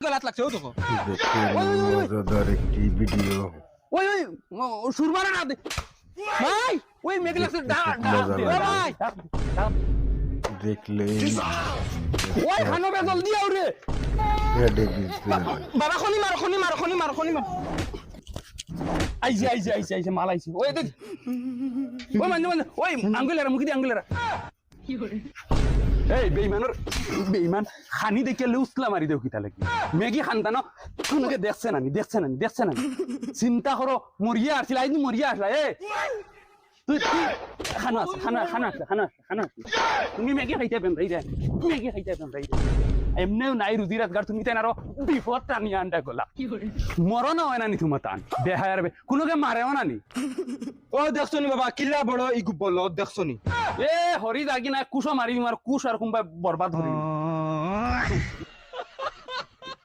গলাত লাগছে ও দেখো মজাদার একটি ভিডিও ওই সুরমারা না দে ভাই ওই মেঘ লাগছে ভাই দেখলে ওই খানো বে জলদি আও রে হেডে গিয়েছে বাবা খনি মার আইছে মাল আইছে ওই দেখ ওই মানে ওই আঙ্গুলেরা মুখি দি আঙ্গুলেরা কি করে এই বেঈমান খানি দেখে লুসলা মারি দেও কিতা লাগি মেগি খানতা ন কোনকে দেখছে না চিন্তা করো মরিয়া আসছিল আইনি মরিয়া আসলা এ তুই খানা তুমি মেগি খাইতে পেন রে এমনেও নাই রুজি রাজগার তুমি তাই আরো বিপদ টানি আন্ডা গলা মরণ হয় না নি তোমার টান বেহায়ার কোনোকে মারেও না নি ও দেখছো নি বাবা কিলা বড় ই বল দেখছো নি এ হরি দাগি না কুশো মারি মার কুশ আর কোনবা বরবাদ করি